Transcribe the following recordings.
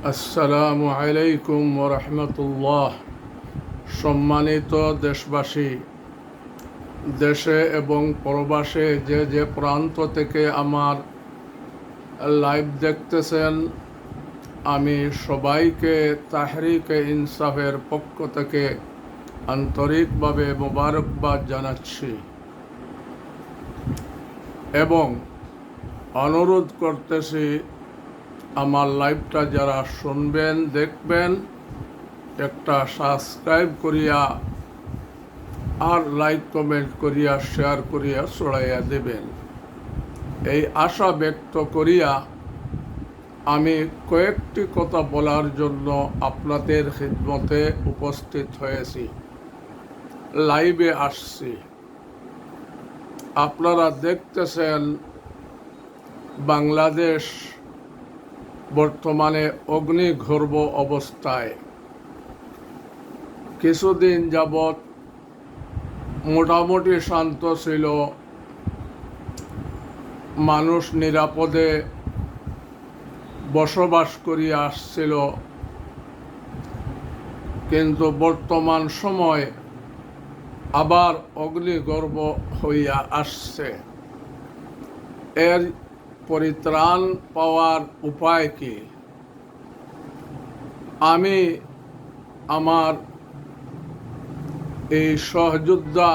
আসসালামু আলাইকুম ওরহমতুল্লাহ। সম্মানিত দেশবাসী, দেশে এবং প্রবাসে যে যে প্রান্ত থেকে আমার লাইভ দেখতেছেন, আমি সবাইকে তাহরিকে ইনসাফের পক্ষ থেকে আন্তরিকভাবে মোবারকবাদ জানাচ্ছি এবং অনুরোধ করতেছি আমার লাইভটা যারা শুনবেন দেখবেন একটা সাবস্ক্রাইব করিয়া আর লাইক কমেন্ট করিয়া শেয়ার করিয়া ছড়াইয়া দেবেন, এই আশা ব্যক্ত করিয়া আমি কয়েকটি কথা বলার জন্য আপনাদের খিদমতে উপস্থিত হয়েছি, লাইভে আসছি। আপনারা দেখতেছেন বাংলাদেশ বর্তমানে অগ্নিগর্ভ অবস্থায়। কিছুদিন যাবৎ মোটামুটি শান্ত ছিল, মানুষ নিরাপদে বসবাস করিয়া আসছিল, কিন্তু বর্তমান সময় আবার অগ্নিগর্ভ হইয়া আসছে। এর পরিত্রাণ পাওয়ার উপায় কি? আমি আমার এই সহযোদ্ধা,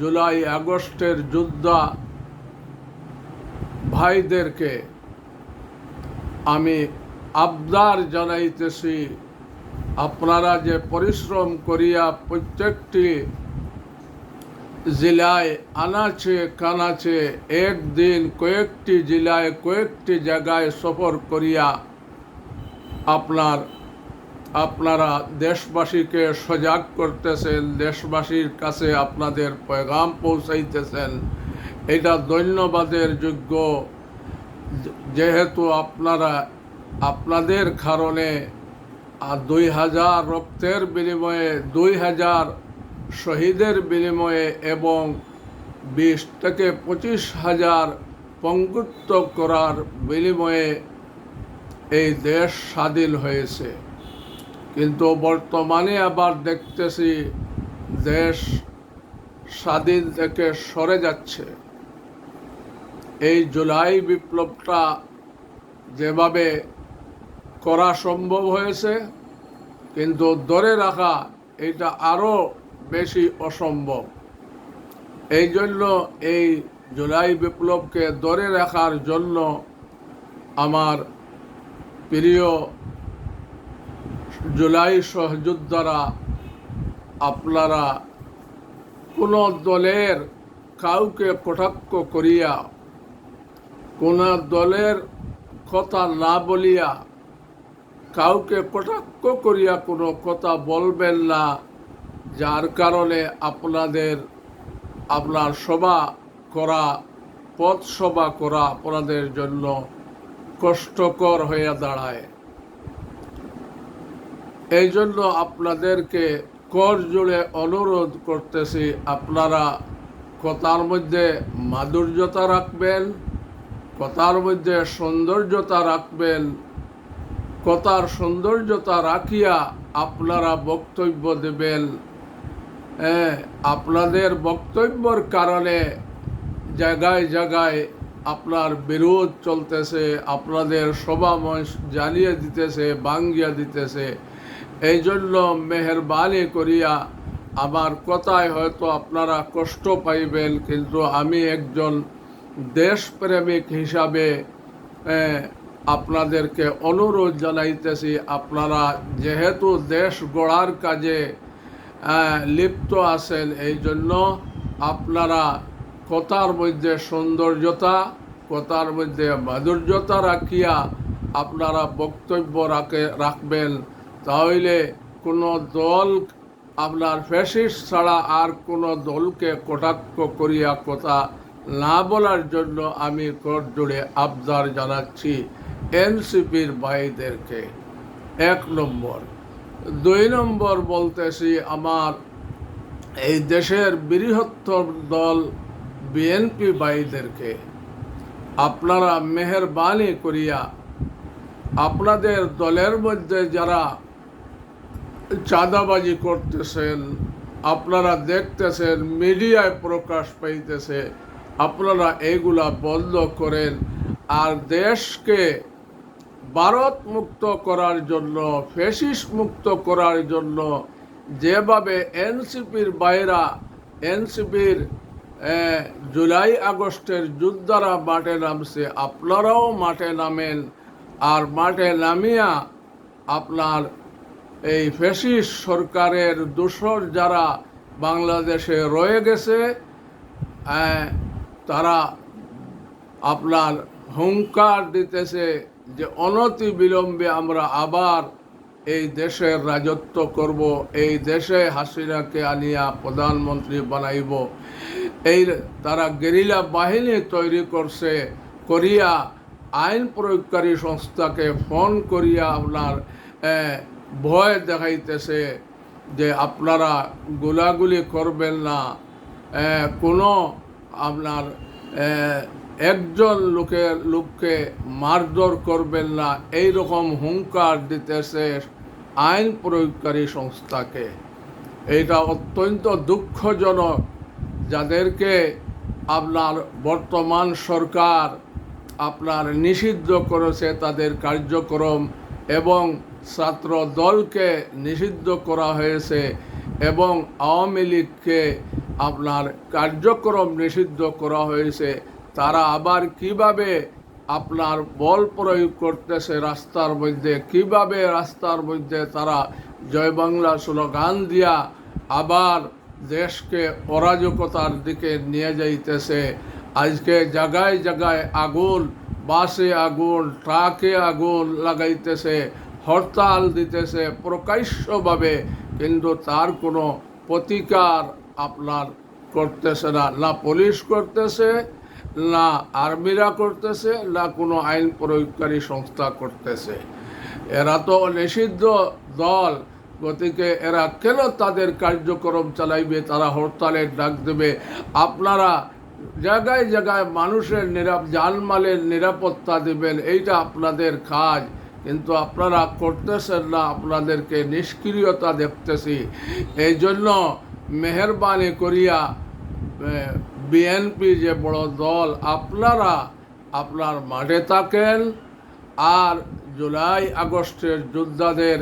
জুলাই আগস্টের যোদ্ধা ভাইদেরকে আমি আবদার জানাইতেছি, আপনারা যে পরিশ্রম করিয়া প্রত্যেকটি জেলায় আনাচে কানাচে একদিন কয়েকটি জেলায় কয়েকটি জায়গায় সফর করিয়া আপনারা দেশবাসীকে সজাগ করতেছেন, দেশবাসীর কাছে আপনাদের পয়গাম পৌঁছাইতেছেন, এটা ধন্যবাদের যোগ্য। যেহেতু আপনাদের কারণে 2000 রক্তের বিনিময়ে, 2000 শহীদের বিনিময়ে এবং 20 থেকে 25,000 পঙ্গুত্ব করার বিনিময়ে এই দেশ স্বাধীন হয়েছে। কিন্তু বর্তমানে আবার দেখতেছি দেশ স্বাধীন থেকে সরে যাচ্ছে। এই জুলাই বিপ্লবটা যেভাবে করা সম্ভব হয়েছে, কিন্তু ধরে রাখা এটা আরও বেশি অসম্ভব। এই জন্য এই জুলাই বিপ্লবকে ধরে রাখার জন্য আমার প্রিয় জুলাই সহযোদ্ধারা, আপনারা কোনো দলের কাউকে কটাক্ষ করিয়া, কোন দলের কথা না বলিয়া, কাউকে কটাক্ষ করিয়া কোনো কথা বলবেন না, যার কারণে আপনার সভা করা, পথ সভা করা আপনাদের জন্য কষ্টকর হয়ে দাঁড়ায়। এই জন্য আপনাদেরকে কর জোড়ে অনুরোধ করতেছি, আপনারা কথার মধ্যে মাধুর্যতা রাখবেন, কথার মধ্যে সৌন্দর্যতা রাখবেন, কথার সৌন্দর্যতা রাখিয়া আপনারা বক্তব্য দেবেন। আপনাদের বক্তব্যের কারণে জায়গায় জায়গায় আপনার বিরোধ চলতেছে, আপনাদের সভামঞ্চ জ্বালিয়ে দিতেছে, ভাঙ্গিয়া দিতেছে। এই জন্য মেহরবানি করিয়া, আমার কথায় হয়তো আপনারা কষ্ট পাইবেন, কিন্তু আমি একজন দেশপ্রেমিক হিসাবে আপনাদেরকে অনুরোধ জানাইতেছি, আপনারা যেহেতু দেশ গড়ার কাজে লিপ্ত আছেন, এই জন্য আপনারা কথার মধ্যে সৌন্দর্যতা, কথার মধ্যে মাধুর্যতা রাখিয়া আপনারা বক্তব্য রাখবেন। তাহলে কোনো দল, আপনার ফ্যাসিস্ট ছাড়া আর কোনো দলকে কটাক্ষ করিয়া কথা না বলার জন্য আমি করজোড়ে আবদার জানাচ্ছি এনসিপির ভাইদেরকে। 1 নম্বর। 2 নম্বর বলতেছি, আমার এই দেশের বৃহত্তর দল বিএনপি ভাইদেরকে, আপনারা মেহরবানি করিয়া আপনাদের দলের মধ্যে যারা চাঁদাবাজি করতেছেন, আপনারা দেখতেছেন, মিডিয়ায় প্রকাশ পাইতেছে, আপনারা এইগুলা বন্ধ করেন। আর দেশকে ভারত মুক্ত করার জন্য, ফ্যাসিস্ট মুক্ত করার জন্য যেভাবে এনসিপির বাইরা, এনসিপির জুলাই আগস্টের যোদ্ধারা মাঠে নামছে, আপনারাও মাঠে নামেন। আর মাঠে নামিয়া আপনার এই ফ্যাসিস্ট সরকারের দোসর যারা বাংলাদেশে রয়ে গেছে, তারা আপনার হুঙ্কার দিতেছে যে অনতি বিলম্বে আমরা আবার এই দেশের রাজত্ব করব, এই দেশে হাসিনাকে আনিয়া প্রধানমন্ত্রী বানাইব। এই তারা গেরিলা বাহিনী তৈরি করছে, করিয়া আইন প্রয়োগকারী সংস্থাকে ফোন করিয়া আপনার ভয় দেখাইতেছে যে আপনারা গোলাগুলি করবেন না, কোনো আপনার একজন লোককে মারধর করবেন না, এই রকম হুঙ্কার দিতেছে আইন প্রয়োগকারী সংস্থাকে। এইটা অত্যন্ত দুঃখজনক। যাদেরকে আপনার বর্তমান সরকার আপনার নিষিদ্ধ করেছে তাদের কার্যক্রম, এবং ছাত্র দলকে নিষিদ্ধ করা হয়েছে, এবং আওয়ামী লীগকে আপনার কার্যক্রম নিষিদ্ধ করা হয়েছে, তারা আবার কিভাবে আপনার বল প্রয়োগ করতেছে রাস্তার মধ্যে, কিভাবে রাস্তার মধ্যে তারা জয় বাংলা স্লোগান দিয়া আবার দেশকে অরাজকতার দিকে নিয়ে যাইতেছে। আজকে জায়গায় জায়গায় আগুন, বাসে আগুন, ট্রাকে আগুন লাগাইতেছে, হরতাল দিতেছে প্রকাশ্যভাবে, কিন্তু তার কোনো প্রতিকার আপনার করতেছে না, না পুলিশ করতেছে, না আর্মিরা করতেছে, না কোনো আইন প্রয়োগকারী সংস্থা করতেছে। এরা তো নিষিদ্ধ দল, গতিকে এরা কেন তাদের কার্যক্রম চালাইবে, তারা হরতালের ডাক দেবে। আপনারা জায়গায় জায়গায় মানুষের জানমালের নিরাপত্তা দেবেন, এইটা আপনাদের কাজ, কিন্তু আপনারা করতেছেন না, আপনাদেরকে নিষ্ক্রিয়তা দেখতেছি। এই জন্য মেহরবানি করিয়া বিএনপি যে বড় দল, আপনারা আপনার মাঠে থাকেন, আর জুলাই আগস্টের যোদ্ধাদের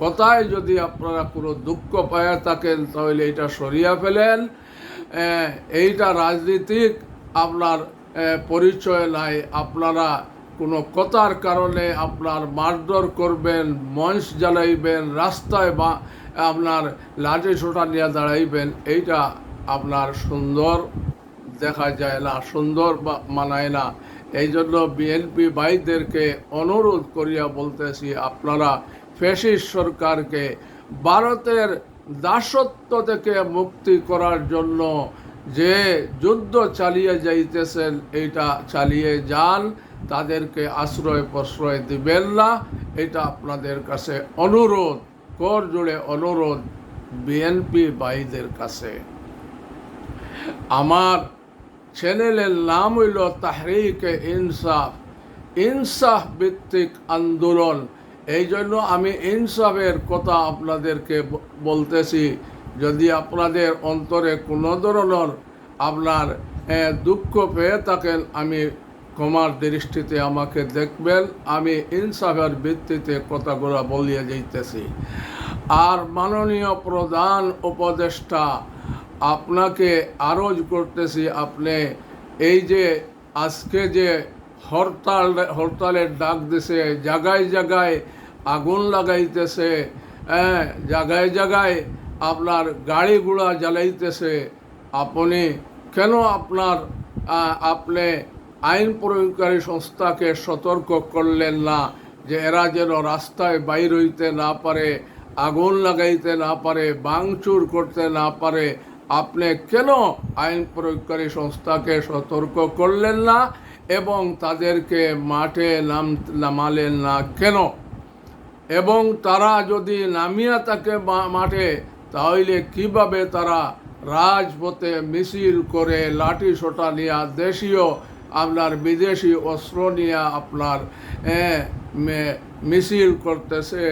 কথায় যদি আপনারা কোনো দুঃখ পায়া থাকেন তাহলে এটা সরিয়ে ফেলেন। এইটা রাজনীতিক আপনার পরিচয় নাই। আপনারা কোনো কথার কারণে আপনার মারধর করবেন, মঞ্চ জ্বালাইবেন, রাস্তায় বা আপনার লাঠি ছোটা নিয়ে দাঁড়াইবেন, এইটা আপনার সুন্দর দেখা যায় না, সুন্দর মানায় না। এই জন্য বিএনপি ভাইদেরকে অনুরোধ করিয়া বলতেছি, আপনারা ফ্যাসিস্ট সরকারকে ভারতের দাসত্ব থেকে মুক্তি করার জন্য যে যুদ্ধ চালিয়ে যাইতেছেন, এইটা চালিয়ে যান, তাদেরকে আশ্রয় প্রশ্রয় দিবেন না। এটা আপনাদের কাছে অনুরোধ, কর জোড়ে অনুরোধ বিএনপি ভাইদের কাছে। আমার চ্যানেলের নাম হইল তাহরিকে ইনসাফ, ইনসাফ ভিত্তিক আন্দোলন। এই জন্য আমি ইনসাফের কথা আপনাদেরকে বলতেছি। যদি আপনাদের অন্তরে কোনো ধরনের আপনার দুঃখ পেয়ে থাকেন, আমি ক্ষমার দৃষ্টিতে আমাকে দেখবেন। আমি ইনসাফের ভিত্তিতে কথাগুলো বলিয়ে যাইতেছি। আর মাননীয় প্রধান উপদেষ্টা, আপনাকে আরজ করতেছি, আপনি এই যে আজকে যে হরতালের ডাক দিছে, জায়গায় জায়গায় আগুন লাগাইতেছে, জায়গায় জায়গায় আপনার গাড়ি ঘোড়া জ্বালাইতেছে, আপনি কেন আপনি আইন প্রয়োগকারী সংস্থাকে সতর্ক করলেন না যে এরা যেন রাস্তায় বাইর হইতে না পারে, আগুন লাগাইতে না পারে, ভাঙচুর করতে না পারে? আপনি কেন আইন প্রয়োগকারী সংস্থাকে সতর্ক করলেন না এবং তাদেরকে মাঠে নামালেন না কেন? এবং তারা যদি নামিয়া থাকে মাঠে, তাহলে কিভাবে তারা রাজপথে মিছিল করে লাঠি সোটা নিয়ে দেশীয় আপনার বিদেশি অস্ত্র নিয়ে আপনার মিছিল করতেছে,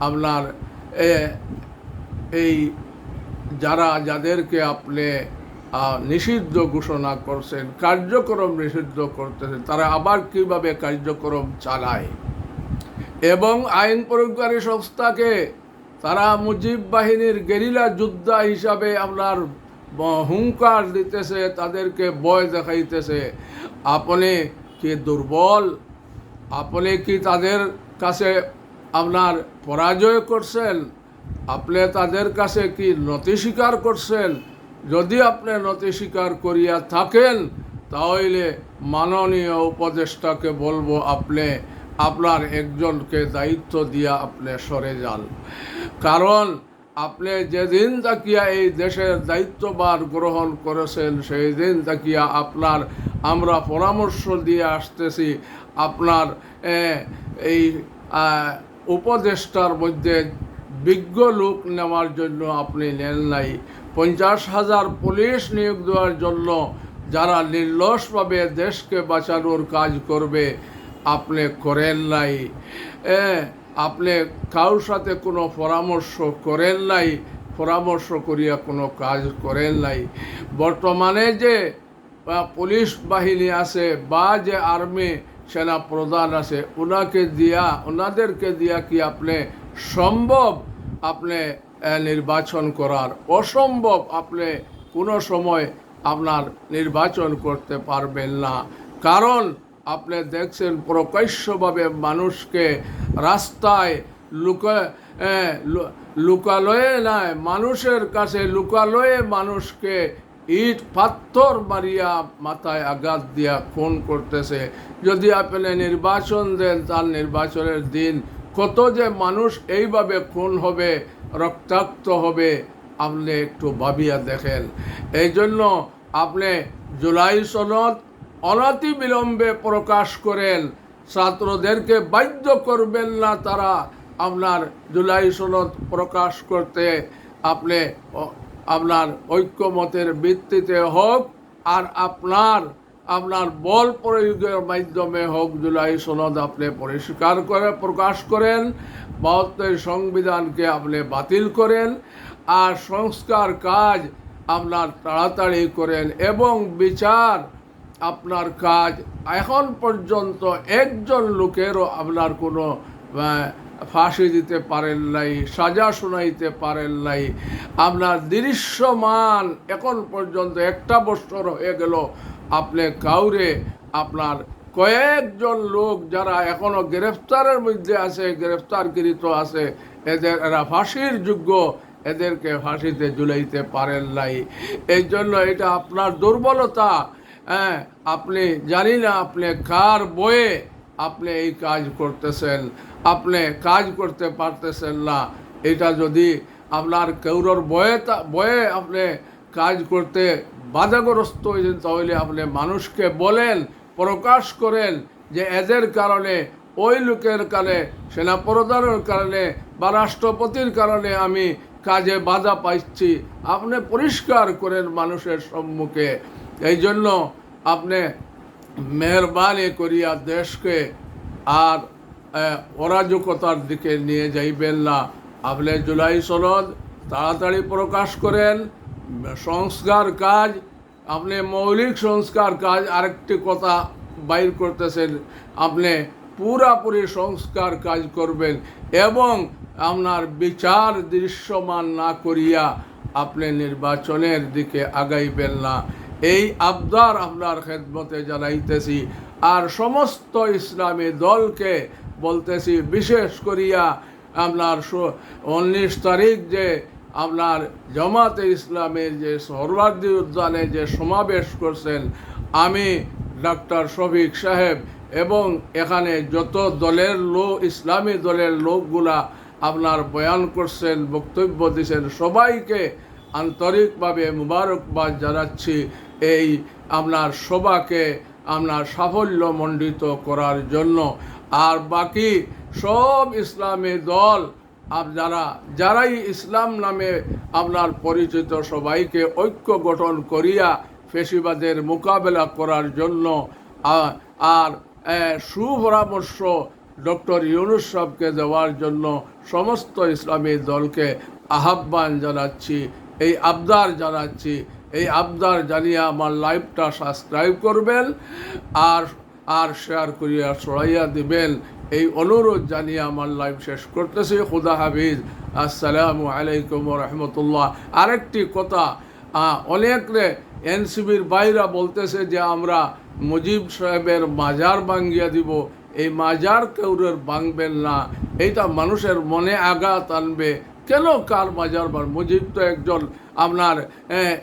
আপনার এই যাদেরকে আপনি নিষিদ্ধ ঘোষণা করছেন, কার্যক্রম নিষিদ্ধ করতেছেন, তারা আবার কিভাবে কার্যক্রম চালায়। এবং আইন প্রয়োগকারী সংস্থাকে তারা মুজিব বাহিনীর গেরিলা যোদ্ধা হিসাবে আপনার হুঙ্কার দিতেছে, তাদেরকে ভয় দেখাইতেছে। আপনি কি দুর্বল? আপনি কি তাদের কাছে আপনার পরাজয় করছেন? আপনি তাদের কাছে কি নতি স্বীকার করছেন? যদি আপনি নতি স্বীকার করিয়া থাকেন, তাহলে মাননীয় উপদেষ্টাকে বলবো আপনি আপনার একজনকে দায়িত্ব দিয়া আপনি সরে যান। কারণ আপনি যেদিন তাকিয়া এই দেশের দায়িত্বভার গ্রহণ করেছেন, সেই দিন তাকিয়া আমরা পরামর্শ দিয়ে আসতেছি, আপনার এই উপদেষ্টার মধ্যে বিজ্ঞ লোক নেওয়ার জন্য আপনি নেন নাই। 50,000 পুলিশ নিয়োগ দেওয়ার জন্য যারা নির্লসভাবে দেশকে বাঁচানোর কাজ করবে আপনি করেন নাই। আপনি কারোর সাথে কোনো পরামর্শ করেন নাই, পরামর্শ করিয়া কোনো কাজ করেন নাই। বর্তমানে যে পুলিশ বাহিনী আছে বা যে আর্মি সেনা প্রধান আছে, ওনাদেরকে দিয়া কি আপনি সম্ভব আপনি নির্বাচন করার? অসম্ভব। আপনি কোনো সময় আপনার নির্বাচন করতে পারবেন না। কারণ আপনি দেখছেন প্রকাশ্যভাবে মানুষকে রাস্তায় লুকালয়ে নয়, মানুষের কাছে লুকালয়ে মানুষকে ইট পাথর মারিয়া মাথায় আঘাত দিয়া খুন করতেছে। যদি আপনি নির্বাচন দেন, তার নির্বাচনের দিন কত যে মানুষ এইভাবে খুন হবে, রক্তাক্ত হবে, আপনি একটু ভাবিয়া দেখেন। এই জন্য আপনি জুলাই সনদ অনতি বিলম্বে প্রকাশ করেন। ছাত্রদেরকে বাধ্য করবেন না তারা আপনার জুলাই সনদ প্রকাশ করতে। আপনি আপনার ঐক্যমতের ভিত্তিতে হোক আর আপনার বল প্রয়োগের মাধ্যমে হোক, জুলাই সনদ আপনি পরিষ্কার করে প্রকাশ করেন। 72 সংবিধানকে আপনি বাতিল করেন আর সংস্কার কাজ আপনার তাড়াতাড়ি করেন। এবং বিচার আপনার কাজ এখন পর্যন্ত একজন লোকেরও আপনার কোনো ফাঁসি দিতে পারেন নাই, সাজা শোনাইতে পারেন নাই। আপনার দৃশ্যমান এখন পর্যন্ত 1 বছর হয়ে গেল, আপনি কাউরে আপনার কয়েকজন লোক যারা এখনো গ্রেফতারের মধ্যে আছে, গ্রেফতারকৃত আছে, এরা ফাঁসির যোগ্য, এদেরকে ফাঁসিতে ঝুলাইতে পারেন নাই। এই জন্য এটা আপনার দুর্বলতা। আপনি জানি না আপনি কার বয়ে আপনি এই কাজ করতেছেন, আপনি কাজ করতে পারতেছেন না। এটা যদি আপনার কেউর বয়ে আপনি কাজ করতে বাধাগ্রস্ত হয়েছেন, তাহলে আপনি মানুষকে বলেন, প্রকাশ করেন যে এদের কারণে, ওই লোকের কারণে, সেনাপ্রধানের কারণে বা রাষ্ট্রপতির কারণে আমি কাজে বাধা পাইছি। আপনি পরিষ্কার করেন মানুষের সম্মুখে। এই জন্য আপনি মেহরবানি করিয়া দেশকে আর অরাজকতার দিকে নিয়ে যাইবেন না। আপনি জুলাই সনদ তাড়াতাড়ি প্রকাশ করেন। সংস্কার কাজ, আপনি মৌলিক সংস্কার কাজ, আরেকটি কথা বাইর করতেছেন, আপনি পুরাপুরি সংস্কার কাজ করবেন এবং আপনার বিচার দৃশ্যমান না করিয়া আপনি নির্বাচনের দিকে আগাইবেন না। এই আবদার আপনার খেদমতে জানাইতেছি। আর সমস্ত ইসলামী দলকে বলতেছি, বিশেষ করিয়া আপনার 19 তারিখ যে আপনার জামাতে ইসলামের যে সোহরাওয়ার্দী উদ্যানে যে সমাবেশ করছেন, আমি ডাক্তার শফিক সাহেব এবং এখানে যত দলের ইসলামী দলের লোকগুলা আপনার বয়ান করছেন, বক্তব্য দিচ্ছেন, সবাইকে আন্তরিকভাবে মুবারকবাদ জানাচ্ছি এই আপনার সভাকে আপনার সাফল্যমণ্ডিত করার জন্য। আর বাকি সব ইসলামী দল যারাই ইসলাম নামে আপনার পরিচিত, সবাইকে ঐক্য গঠন করিয়া ফ্যাসিবাদের মোকাবেলা করার জন্য আর সুপরামর্শ ডক্টর ইউনূস সাহেবকে দেওয়ার জন্য সমস্ত ইসলামী দলকে আহ্বান জানাচ্ছি, এই আবদার জানাচ্ছি। এই আবদার জানিয়ে আমার লাইভটা সাবস্ক্রাইব করবেন আর শেয়ার করিয়া ছড়াইয়া দিবেন, এই অনুরোধ জানিয়ে আমার লাইভ শেষ করতেছি। খুদা হাফিজ, আসসালামু আলাইকুম রহমতুল্লাহ। আরেকটি কথা, অনেকে এনসিবির বাইরা বলতেছে যে আমরা মুজিব সাহেবের মাজার ভাঙ্গিয়া দিব। এই মাজার কেউরের ভাঙবেন না, এইটা মানুষের মনে আঘাত আনবে। কেন কার মাজার মুজিব তো একজন আপনার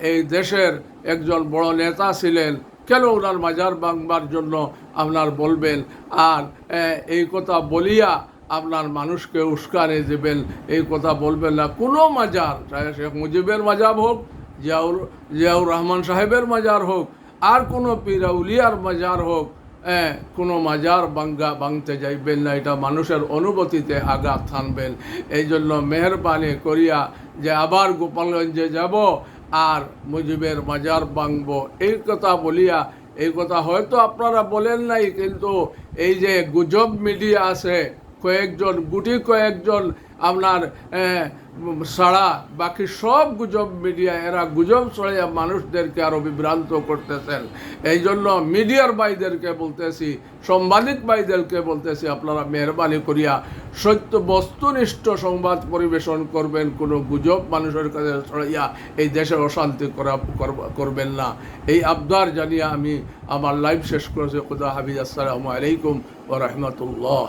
এই দেশের একজন বড় নেতা ছিলেন, কেন ওনার মাজার ভাঙবার জন্য আপনার বলবেন? আর এই কথা বলিয়া আপনার মানুষকে উস্কানি দেবেন, এই কথা বলবেন না। কোনো মাজার, চাহে শেখ মুজিবের মাজার হোক, জিয়াউর রহমান সাহেবের মাজার হোক, আর কোনো পীর আউলিয়ার মাজার হোক, কোনো মাজার ভাঙতে যাইবেন না, এটা মানুষের অনুভূতিতে আঘাত আনবেন। এই জন্য মেহরবানি করিয়া যে আবার গোপালগঞ্জে যাব আর মুজিবের মাজার ভাঙব, এই কথা বলিয়া, এই কথা হয়তো আপনারা বলেন নাই, কিন্তু এই যে গুজব মিডিয়া আছে কয়েকজন, গুটি কয়েকজন আপনার ছাড়া বাকি সব গুজব মিডিয়া, এরা গুজব ছড়াইয়া মানুষদেরকে আরও বিভ্রান্ত করতেছেন। এই জন্য মিডিয়ার ভাইদেরকে বলতেছি, সাংবাদিক ভাইদেরকে বলতেছি, আপনারা মেহরবানি করিয়া সত্য বস্তুনিষ্ঠ সংবাদ পরিবেশন করবেন, কোনো গুজব মানুষের কাছে ছড়াইয়া এই দেশে অশান্তি করবেন না। এই আবদার জানিয়ে আমি আমার লাইভ শেষ করেছি। খুদা হাফিজ, আসসালামু আলাইকুম ওয়া রাহমাতুল্লাহ।